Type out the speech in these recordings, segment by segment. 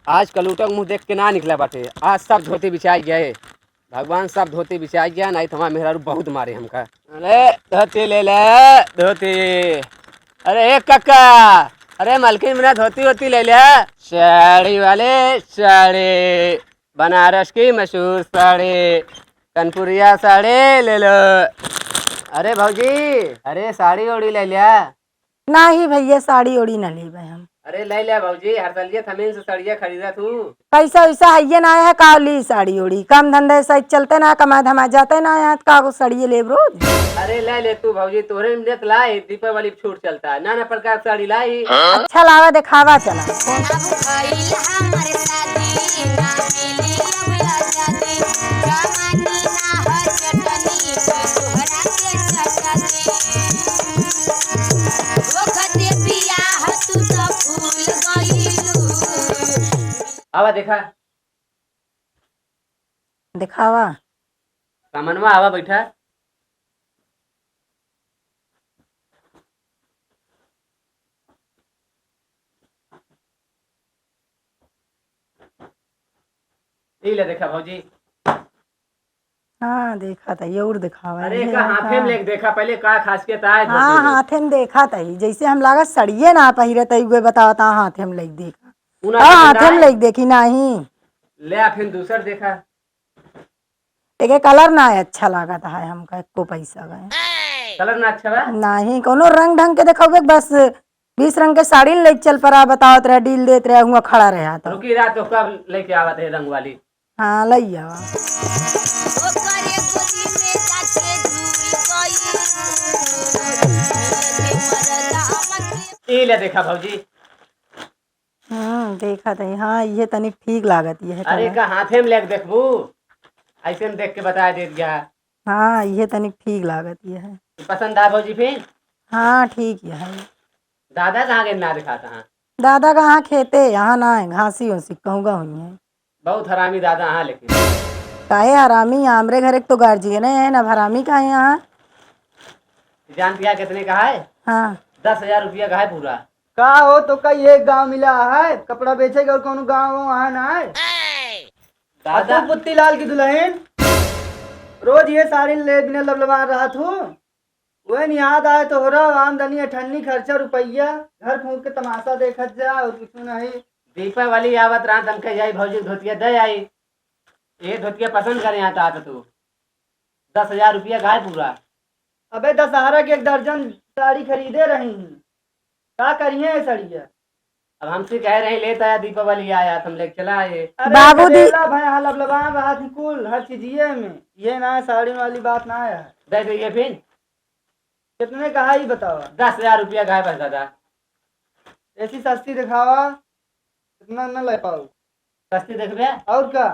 आज कलूटक मुँह देख के ना निकला बाटे। आज सब धोती बिछाई गए, भगवान सब धोती बिछाई गया, नहीं तो हमारा मेहरारू बहुत मारे हमका। अरे धोती ले ले धोती। अरे एक कक्का, अरे मलकिन मेरा धोती होती ले ले। साड़ी वाले साड़ी, बनारस की मशहूर साड़ी, कनपुरिया साड़ी ले लो। अरे भौजी, अरे साड़ी ओड़ी ले लिया। ना ही भैया साड़ी ओड़ी न लेबे हम। अरे ले लिया भौजी, हर सालिया थमीन से साड़िया खरीदा तू। पैसा वैसा है ना है काली साड़ी ओड़ी, काम धंधे सही चलते ना, कमा धमा जाते ना यहाँ का साड़ी लेब रोज। अरे ले ले तू भौजी, तोहरे में देत लाई दीपावली छूट चलता है, नाना प्रकार की साड़ी लाई। अच्छा लावा दिखावा चला। आवा देखा दिखावा सामनवा, आवा बैठा। ले देखा भौजी। हाँ देखा था, ये और दिखावा। अरे का हाथे में लेके देखा पहले का खासियत आए। हाँ हाथे में देखा था, जैसे हम लागत सड़िए ना पहिरे तई बतावा था, हाथे में लेके देखा। हाँ हाथे में लेके देखी नहीं ले, फिर दूसर देखा। देखे कलर ना अच्छा लगा था हमका, एको पैसा गए कलर ना अच्छा बा नहीं, कोनो रंग ढंग के देखोगे बस 20 रंग के साड़ी लेके चल पड़ा, बतावत रहे डील देते रहे, हुआ खड़ा रहा तो रुकी रात तो कब लेके आवा थे रंग वाली। हाँ लई आवा। ले देखा भौजी। देखा था। हाँ ये तनिक ठीक लागत ये है। अरे का हाथे में लेके देखबू, ऐसे में देख के बता दे दिया। हाँ ये तनिक ठीक लागत ये है। पसंद आ भौजी फिर? हाँ ठीक है। दादा कहाँ के ना दिखाता है? दादा कहाँ खेते, यहाँ ना है, घासी होसी कहूँगा हुई है। बहुत हरामी दादा यहाँ, लेकिन काहे हरामी, हमरे घर एक तो गार्जियन है ना, हरामी का है यहाँ। जान दिया कितने का है? हाँ 10,000 रुपया का है पूरा। का हो तो कई एक गांव मिला है, कपड़ा बेचेगा और कौन गांव वहाँ ना है। दादा तू पुत्ती लाल की दुल्हन रोज ये साड़ी ले बिना लबलबा रहा थू, वह याद आए तो हो रहा आमदनी अठन्नी खर्चा रुपया, घर फूक के तमाशा देखत जा और कुछ नहीं। दीपावली आवत रात हम कह जाई भौजी धोतिया दे आई, ये धोतिया पसंद करे यहाँ आता तू। 10,000 रुपया का है पूरा। अबे दशहरा के 1 दर्जन साड़ी खरीदे रही हूँ, क्या करिए सड़िया। अब हमसे कह रहे लेता है दीपावली आया हम लेके चला आए। बाबू दी भाई लबलबा रहा थी कुल हर चीजिए में, ये ना साड़ी वाली बात ना है। दे दे ये फिर कितने का है ये बताओ। 10,000 रुपया का है बस दादा। ऐसी सस्ती दिखावा, इतना न ले पाऊ। सस्ती देखबे और क्या?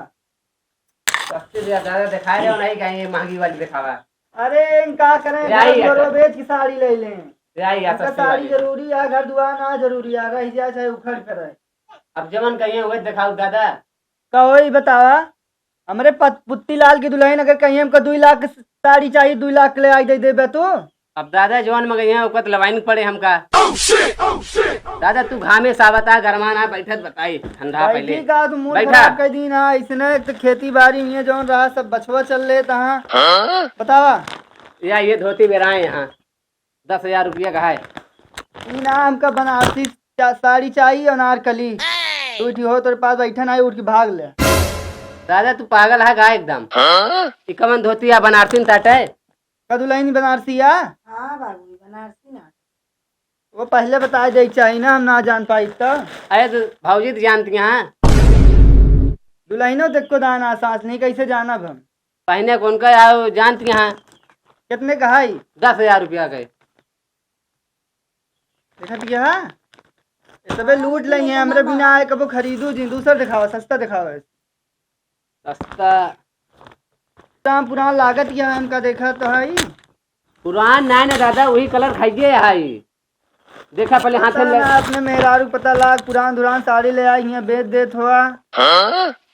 सस्ती दादा दिखाए रहे हो, नहीं कहीं महंगी वाली दिखावा। अरे इनका करें बेच की साड़ी ले लें, साड़ी जरूरी है, घर दुआर ना जरूरी है, रह जाए चाहे उखड़ करे। अब जमन कहिए हुए दिखाओ दादा। कहो ही बतावा, हमारे पुत्ती लाल की दुल्हन अगर कहीं हमको 2 लाख साड़ी चाहिए, 2 लाख ले आई दे देबे तू। अब दादा जवान में गई है लवाइन पड़े हमका। दादा तू घामे सावता गरमाना बैठत बताई ठंडा पहले बैठा कई दिन है इसने तो खेती बाड़ी में जौन रहा सब बछवा चल ले तहाँ बतावा। या ये धोती बेराए यहाँ 10,000 रुपया का है। नाम का बनारसी साड़ी चाहिए, अनारकली उठी हो तेरे पास बैठा ना उठ के भाग ले। दादा तू पागल है का एकदम? कमन धोती या बनारसी ताटे दुल्हन बनारसी है। हाँ बाबू बनारसी ना, वो पहले बता दे चाहिए ना, हम ना जान पाई तो। अरे तो भाजी तो जानती हैं दुल्हनों देख को दाना सांस नहीं कैसे जाना हम पहने कौन का आओ जानती हैं। कितने का है? 10,000 रुपया का। देखा दिया सबे लूट लेंगे हमरे बिना आए कबो खरीदू जी। दूसरा दिखावा, सस्ता दिखावा। सस्ता पुराना लागत क्या है हमका देखा तो है पुरान ना ना दादा, वही कलर खाइए है। देखा पहले हाथ में अपने मेहरारू पता लाग पुरान दुरान साड़ी ले आई है बेच देत हुआ।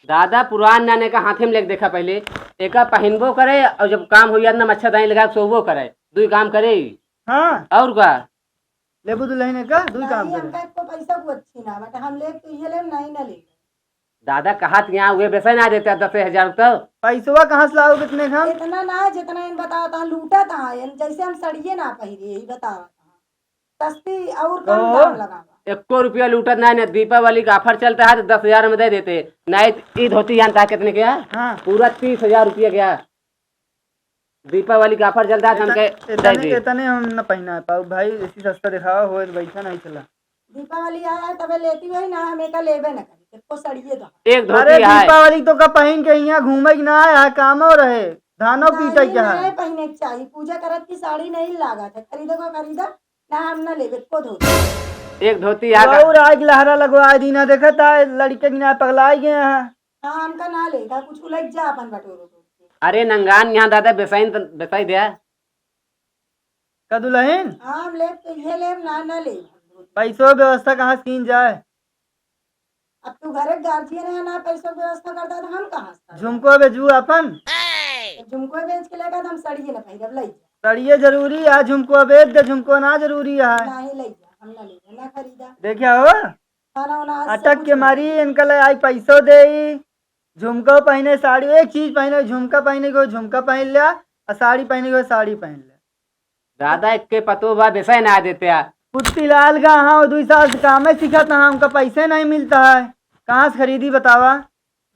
दादा पुरान नाने का हाथे में लेके देखा पहले, एक पहनबो करे और जब काम हो ना मच्छरदानी लगा सोबो करे, 2 काम करे। हाँ और का लेबू दुल्हन का 2 काम करे। हमका एको पैसा को अच्छी ना बट हम ले तो ये ले नहीं ना ले। दादा कहा यहाँ हुए वैसे ना देते 10,000 तो। पैसवा कहाँ से लाओ कितने हम? इतना ना जितना इन बताओ ता लूटा था जैसे हम सड़िए ना पहिरे यही बताओ सस्ती और कम तो दाम लगावा। 1 रुपया लूटत ना दीपावली का ऑफर चलता है तो 10,000 में दे देते। नहीं ई धोती जानता कितने क्या? हाँ पूरा 30,000 रुपया गया। दीपावली का ऑफर चलता है तो हमके दे दी। इतने हम न पहना पाऊ भाई, ऐसी सस्ता दिखावा हो बैठा नहीं चला। दीपावली आया है तबे लेती वही ना हमें का लेबे न करी तो सड़िए दो। एक अरे धोती है दीपावली तो का पहन के यहाँ घूमे ना आया कामो रहे धानो पीटे क्या है। नहीं पहने के चाहिए पूजा करत की साड़ी नहीं लागत है खरीदो को खरीदा ना हम ना लेबे को धोती। एक धोती है और आज लहरा लगवा दीना देखा था लड़के की ना पगला गए हैं। हाँ हमका ना लेगा कुछ उलझ जा अपन बटोरो। अरे नंगान यहाँ दादा बेसाइन तो बेसाई दिया कदुलहीन हाँ हम लेब तो ये लेब ना ले। पैसों व्यवस्था कहाँ सीन जाए। अब तू घरे गार्जियन है ना पैसों की व्यवस्था करता तो हम कहाँ से झुमको बेचू अपन झुमको बेच के लेगा तो हम सड़िए ना पहिरब लई जा। सड़िए जरूरी है झुमको बेच दे झुमको ना जरूरी है। नहीं लई जा हम ना ले जा ना खरीदा देखिया हो खाना वाना आज से अटक कुछ के मारी इनका ले आई पैसों दे झुमको पहने साड़ी एक चीज पहने झुमका पहने को झुमका पहन लिया और साड़ी पहने को साड़ी पहन लिया। दादा एक के पतो बा बेसाई ना देते आ। पुत्ती लाल का हाँ 2 साल से काम है सीखा था हमका पैसे नहीं मिलता है कहाँ से खरीदी बतावा।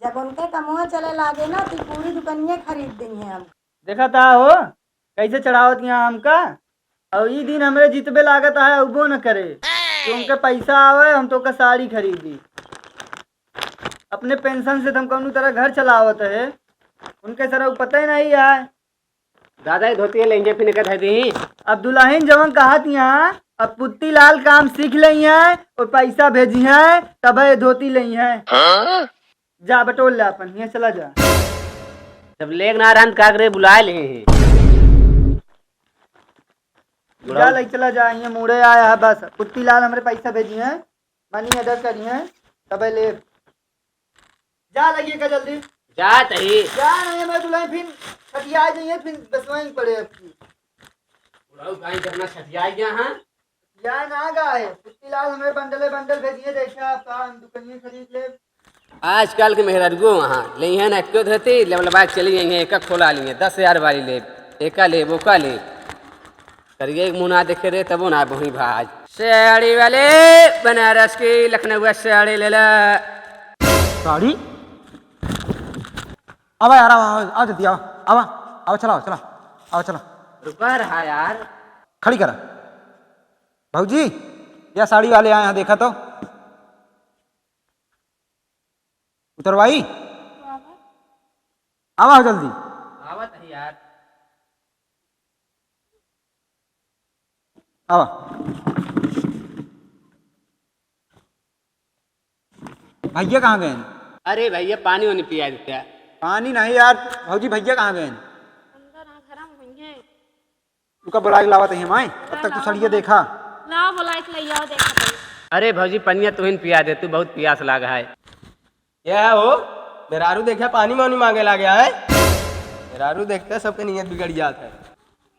जब उनके कमुआ चले लागे ना तो पूरी दुकानिया खरीद देंगे हम। देखा था हो कैसे चढ़ावत यहाँ हमका और ये दिन हमारे जितबे लागत है उबो न करे तो उनका पैसा आवे हम तो का साड़ी खरीदी। अपने पेंशन से तुम कौन तरह घर चलावत है उनके सर पता ही नहीं है। दादा ये धोती लेंगे फिर निकल दी। अब दुल्हन जवन कहत यहाँ अब पुत्ती लाल काम सीख लई है और पैसा भेजी है तब ये धोती लई है। जा बटोल ले अपन यहाँ चला जा। जब लेग ना रहा कागरे बुला ले जा ले चला जा यहाँ मुड़े आया है बस पुत्ती लाल हमारे पैसा भेजी है मनी अदर करी है तब ले जा लगिए का जल्दी जा तही जा नहीं मैं दुल्हन फिर छटिया जाइए फिर दसवाई पड़े आपकी करना छटिया गया। हाँ या ना गाए पुत्ती लाल हमें बंडले बंडल भेजिए देखा आपका हम दुकानिए खरीद ले। आजकल के मेहरारू वहाँ ले है ना क्यों धोती लबलबा चली जाएंगे एक खोला लिए 10,000 वाली ले एका ले बोका ले करिए मुना देखे रे तबो ना वही भाज साड़ी वाले बनारस की लखनऊ साड़ी ले ला साड़ी अब यार आओ जल्दी आओ आओ आओ चलाओ चला आओ चलो रुका रहा यार खड़ी करा भाऊजी या साड़ी वाले आए हैं देखा तो उतरवाई आओ जल्दी आवत है यार आओ भैया कहाँ गए? अरे भैया पानी वानी पिया देते हैं। पानी नहीं यार भाऊजी भैया कहाँ गए? तू कब बुला के लावा थे माए तब तक तू सड़िए देखा ना बोला इसलिए याओ देखा। अरे भौजी पनिया तुहिन पिया दे तू बहुत प्यास लागा है। क्या है वो मेहरारू देखा पानी वानी मांगे ला गया है। मेहरारू देखते सबके नीयत बिगड़ जाता है।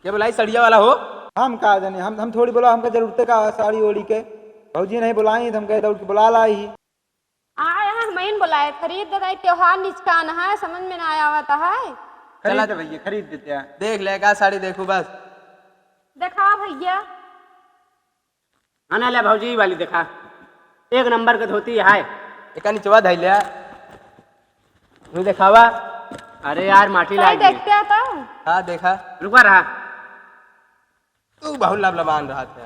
क्या बोलाई सड़िया वाला हो? हम कहा जाने हम थोड़ी बोला हमका जरूरत का साड़ी ओड़ी के भाऊजी नहीं बुलाई हम कहे दौड़ के बुला लाई ही आए हैं मैं बोलाए खरीद दे त्योहार निचकान है समझ में ना आया हुआ है। खरीद दे भैया खरीद देते हैं। देख ले क्या साड़ी देखो बस देखा भैया आना ले भौजी वाली देखा एक नंबर के धोती है। एक निचवा धै लिया तू देखावा। अरे यार माटी सही लाग देखते हैं तो हाँ देखा रुका रहा तू बहुत लबलबान रहा था।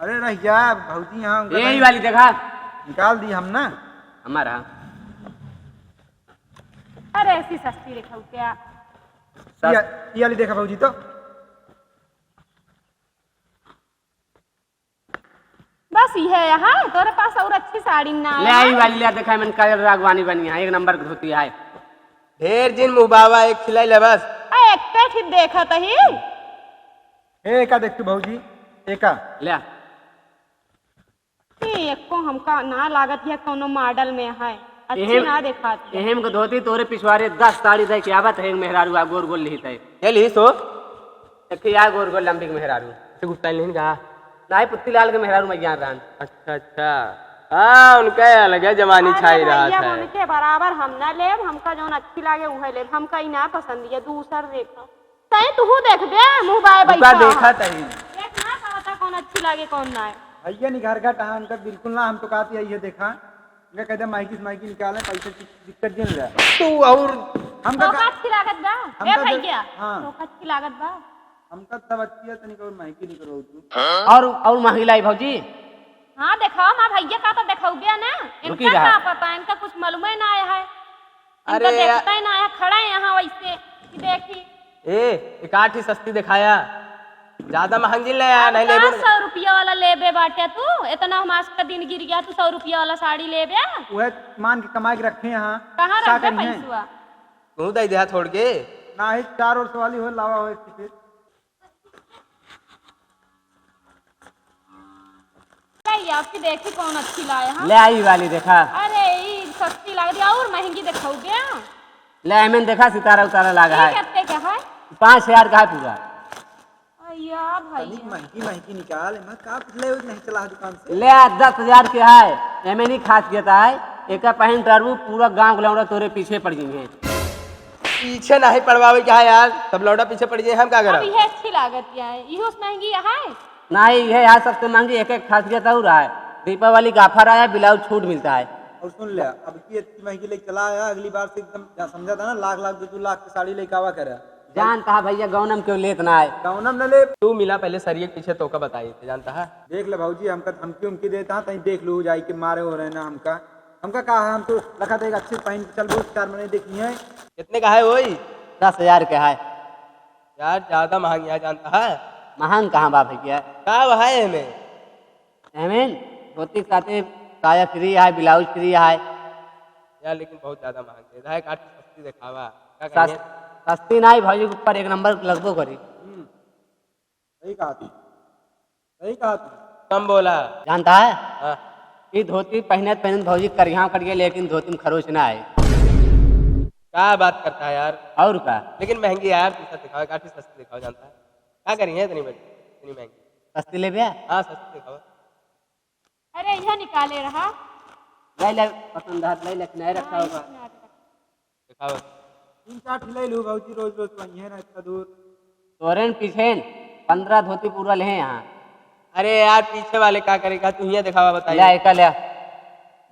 अरे रहिया भाऊजी यहाँ यही वाली देखा निकाल दी हम ना हमारा अरे ऐसी सस्ती देखा क्या ये वाली देखा भाऊजी तो बस ये है यहाँ तोरे पास और अच्छी साड़ी ना ले आई वाली ले देखा मैंने काजल रागवानी बनी है एक नंबर की धोती है। ढेर जिन मुबावा एक खिलाई ले बस एक ठीक देखा तही एका देख तू भाऊजी एका ले एको हमका ना लागत है कोनो मॉडल में है अच्छी ना देखा एहम के धोती तोरे पिछवारे 10 साड़ी दे के आवत है मेहरारू आ गोर गोर लिहित है। क्या ली सो देखिए गोर गोर लंबी के मेहरारू गुप्ता नहीं कहा नाई पुत्ती लाल के मेहरारू में ज्ञान रहन। अच्छा अच्छा हाँ उनका अलग है, जवानी छाई रहा भैया था। उनके बराबर हम ना लेब, हमका जौन अच्छी लागे उहे लेब, हमका ही ना पसंद है दूसर देखा। सही तू देख बे मुंह बाय उनका बैठा देखा तही। देख ना पता कौन अच्छी लागे कौन ना है। भैया नहीं घर का टहा उनका बिल्कुल ना, हम तो कहते हैं ये देखा इनका कहते माइकी से माइकी निकाले, पैसे की दिक्कत नहीं रहा तू और हमका धोखा अच्छी लागत बा ए हमका भैया, हाँ। धोखा अच्छी लागत बा। हमका सब अच्छी है, तनिक और माइकी नहीं करो तू। और महंगी लाई भौजी। हाँ दिखाओ माँ भैया का तो दिखाओ गया ना, रुकी इनका रहा। क्या पता, इनका कुछ मालूम ही ना आया है। अरे इनका देखता ही ना आया, खड़ा है यहाँ वैसे कि देखी एक आठ ही सस्ती दिखाया, ज्यादा महंगी ले आया नहीं ले। 100 रुपया वाला लेबे बाटे तू, इतना मास का दिन गिर गया तू 100 रुपया वाला साड़ी लेबे। वह मान के कमा के रखे यहाँ कहाँ क्या रख दे करिए? पैसुआ? तू दे दिया छोड़ के। ना ही 4 वर्ष वाली हो लावा हो इसकी फिर। नहीं आपकी देखी कौन अच्छी लाए हाँ? ले आई वाली देखा, अरे ये सस्ती लग रही और महंगी दिखाओगे। ले एमन देखा सितारा उतारा लगा है, कितने का है? 5000 का है पूरा। अय्या तनिक भैया महंगी महंगी निकाल, मैं का ले नहीं चला दुकान से। ले आ 10,000 के है, एमन ही खासियत है। एक पहन टरबू पूरा गांव लौड़ा तोरे पीछे पड़ गई। पीछे नहीं पड़वावे क्या यार, सब लौटा पीछे पड़ जाए, हम क्या अब करें। ये अच्छी लागत है, ये उस महंगी है। नहीं ये है सबसे महंगी, एक खासियत और है, दीपावली का ऑफर आया, ब्लाउज छूट मिलता है। और सुन ले, अब की इतनी महंगी लेके चला आया, अगली बार से एकदम समझा था ना, लाख लाख 2 लाख की साड़ी लेके आवा करे। जानता है भैया गौनम क्यों लेतना है। गौनम न ले, तू मिला पहले सरिये के पीछे तो का बताई थे, जानता है। देख ले भाजी, हमका धमकी उमकी देता है, तहीं देख लो जाई के मारे हो रहे ना हमका। हमका कहा है, हम तो रखा था एक अच्छी पहन के चल बहुत 4 महीने देखी है। कितने का है वही 10,000 के है। यार, ज्यादा महंगी है, जानता है। महंग कहाँ बा भैया, क्या है हमें। एमन धोती साथे साया फ्री है, ब्लाउज फ्री है। यार लेकिन बहुत ज्यादा महंगी है, काट सस्ती दिखावा क्या करिए? सस्ती नहीं भौजी के ऊपर 1 नंबर लगभग करी। सही कहा तू, सही कहा तू। कम बोला। जानता है हाँ। ये धोती पहने पहने भौजी करिया करिए, लेकिन धोती में खरोच ना आए। क्या बात करता है यार, और का लेकिन महंगी है यार। टी-शर्ट दिखाओ, काफी सस्ती दिखाओ, जानता है। क्या करिए इतनी बड़ी इतनी महंगी। सस्ती ले भैया, हाँ सस्ती दिखाओ। अरे यह निकाले रहा। ले ले पसंद है, ले लेकिन नहीं रखा होगा। दिखाओ। 3-4 ठिले लू भाजी, रोज रोज वही है ना इतना दूर। तोरेन पीछे 15 धोती पूरा ले यहाँ। अरे यार पीछे वाले क्या करेगा, तू यहाँ दिखावा ले बताइए। एक ले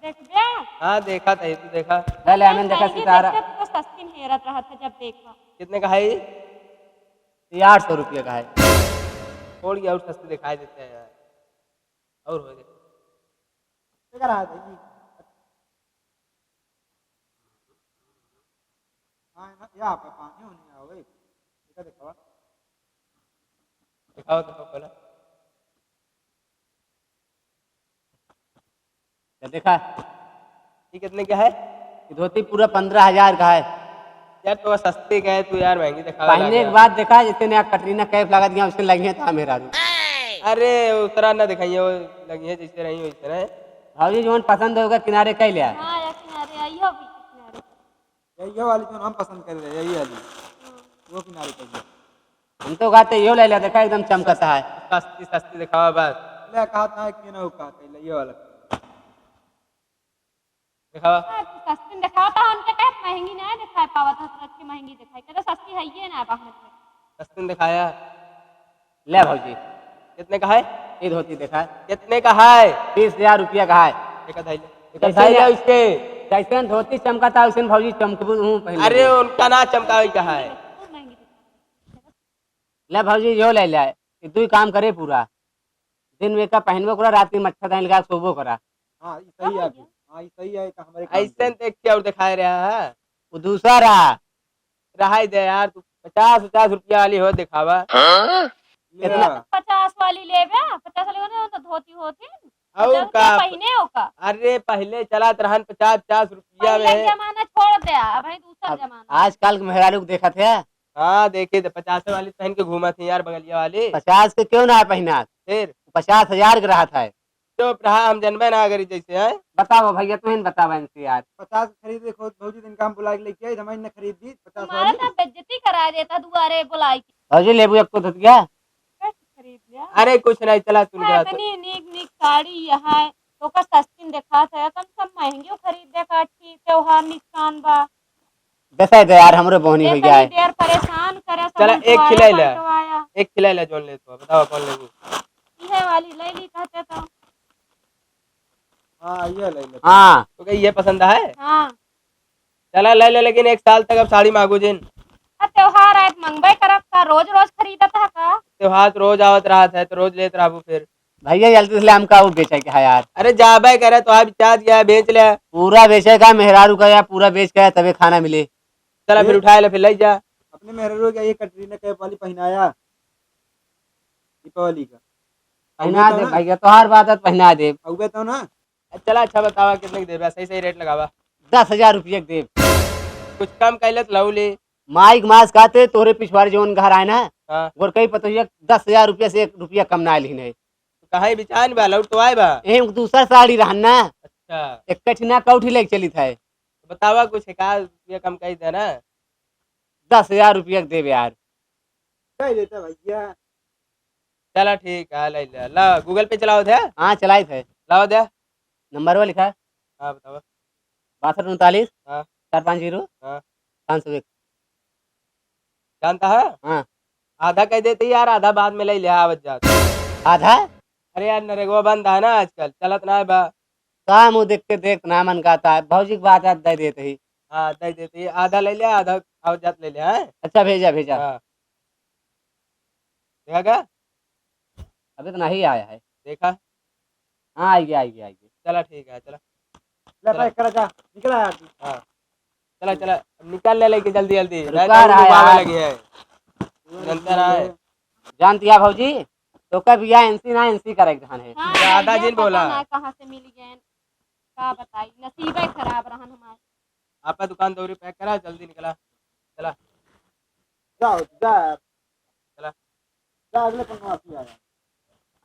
देख बे हाँ देखा था, तू देखा। ले ले एमन देखा सितारा। तो सस्ती में हेरत रहा था जब देखा। कितने का है ये? ये 800 रुपये का है। थोड़ी और सस्ती दिखाई देते हैं यार, और हो जाए। क्या रहा था ये? हाँ ना, यहाँ पे पानी होने आओ, देखा दिखावा। दिखाओ तो बोला। क्या देखा, ये कितने का है? ये धोती पूरा 15,000 का है। यार तो सस्ती का है, तू यार महंगी दिखावा पहनने के लगा। बाद देखा जैसे नया कटरीना कैफ लगा दिया उससे लगी है था मेरा रू। अरे उतरा ना दिखाइए, वो लगी है जैसे रही वैसे रहे। भाजी जो पसंद होगा किनारे कह लिया। हाँ या किनारे आइयो भी किनारे। यही वाली जो हम पसंद कर रहे हैं, यही वाली वो किनारे कर दिया। हम तो कहते यो ले लिया, देखा एकदम चमकता है। सस्ती सस्ती दिखावा बस। ले कहा था कि ना, वो कहा था ये वाला दिखावा। तो सस्ती में दिखावा था, उनके क्या महंगी नहीं दिखाई पावा था, तो अच्छी महंगी दिखाई। कहते सस्ती है ये ना बाहर से। सस्ती में दिखाया। ले भाजी कितने का है? ये धोती देखा कितने का है? 30,000 रुपया का है। एक धाई ले, एक कैसे धाई ले ले? उसके। जैसे धोती चमकता है वैसे भाजी चमकबू हूँ पहले। अरे उनका ना चमकावे का है। बहुत महंगी दिखाई। ले भाजी जो ले लिया, ये तू ही काम करे पूरा दिन में का पहनबो करा, रात में मच्छर दान लगा सोबो करा। हाँ ये सही है। हाँ ये सही है, हमारे काम ऐसे देख के और दिखा रहा है। वो दूसरा रहा दे यार, तू 50-50 रुपया वाली हो दिखावा। ले कितना? 50 वाली लेबे, 50 वाली होने तो धोती होती। और 50 का? पहने हो का? अरे पहले चला रहन 50-50 रुपया पहले में। जमाना छोड़ दे, अब है दूसरा जमाना। आजकल के मेहरारू को देखा थे, हाँ देखे तो 50 वाली पहन के घूमा थी यार, बगलिया वाली। 50 के क्यों ना पहना, फिर 50,000 के रहा था। चुप रहा, हम जनबे ना करी जैसे है। बताओ भैया तुम बताओ इनसे यार। 50 खरीद देखो भाजी, दिन काम बुला के लेके आई, हमारी ने खरीद दी 50 तुम्हारा वाली। ना बेइज्जती करा देता दुआरे बुलाई के। भाजी लेबू एक को धोतिया। कैसे खरीद लिया? अरे कुछ नहीं, चला तू इतनी नीक नीक साड़ी यहाँ तो का सस्ती देखा है कम सब महंगी खरीद दे का अच्छी त्योहार निशान बा दे यार हमरे बोहनी हो गया है। देर परेशान करे चला सब एक खिलाई ले आया एक खिलाई ले जोन ले तो बताओ कौन लेगी ये वाली ले ली कहते तो हाँ ये ले ले। हाँ तो क्या ये पसंद है हाँ चला ले ले लेकिन एक साल तक अब साड़ी मांगू जिन त्योहार आए मंगवाई करब का रोज रोज खरीदत है का त्योहार रोज आवत रहा है तो रोज लेत रहू फिर भैया जल्दी से हमका वो बेचे के है यार। अरे जाबे करे तो आप चार्ज गया बेच ले पूरा बेचे का मेहरारू का या पूरा बेच का तबे खाना मिले। चला फिर उठाए ले फिर ले जा अपने मेहरारू का ये कटरीना कैफ वाली पहनाया दीपावली का पहना दे भैया तोहार बात पहना दे। अउबे तो ना चला अच्छा बतावा कितने के देबा सही सही रेट लगावा 10,000 रुपये दे। कुछ कम कैले तो लऊ ले माइक मास खाते तोरे पिछवाड़े जोन घर आए ना हाँ और कई पता 10,000 रुपये से 1 रुपया कम ना ली नहीं। कहाँ बिचान बा लौट तो आए बा एक दूसरा साड़ी रहना अच्छा एक कठिना कौठी लेके चली था। बतावा कुछ एक आध रुपया कम कर देना 10,000 रुपया देवे यार। कह देता भैया। चला ठीक है ले ले ला गूगल पे चलाओ थे हाँ चलाई थे लाओ दे नंबर वो लिखा हाँ बतावा 6239 हाँ 450 हाँ 501। जानता है हाँ आधा कह देते यार आधा बाद में ले ले आवत जात आधा अरे यार नरेगवा बंद है ना आजकल चलत ना है बा का मुँह देख के देख ना मन कहता है भौजी की बात दे देते ही। हाँ दे देते आधा ले ले आधा आवत जात ले ले हाँ अच्छा भेजा भेजा। हाँ देखा क्या अभी तो नहीं आया है। देखा हाँ आई गया आई गया आई गया। चला ठीक है चला ले पैक करा जा निकला यार तू। हाँ चला चला अब निकाल ले लेके जल्दी जल्दी रुका रहा है यार। लगी है जनता ना है जानती है भौजी तो कब या एनसी ना एनसी करेक्ट धान है। हाँ, ज्यादा ये जिन पता बोला। ना कहाँ से मिल गए का बताई नसीबे खराब रहन हमारे आपका दुकान दौरी पैक करा जल्दी निकला चला जाओ जा चला जा अगले पन्नवासी आया।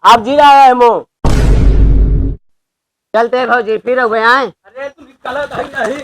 आप जी रहा है मो चलते भौजी फिर हो गए आए। अरे तू निकला नहीं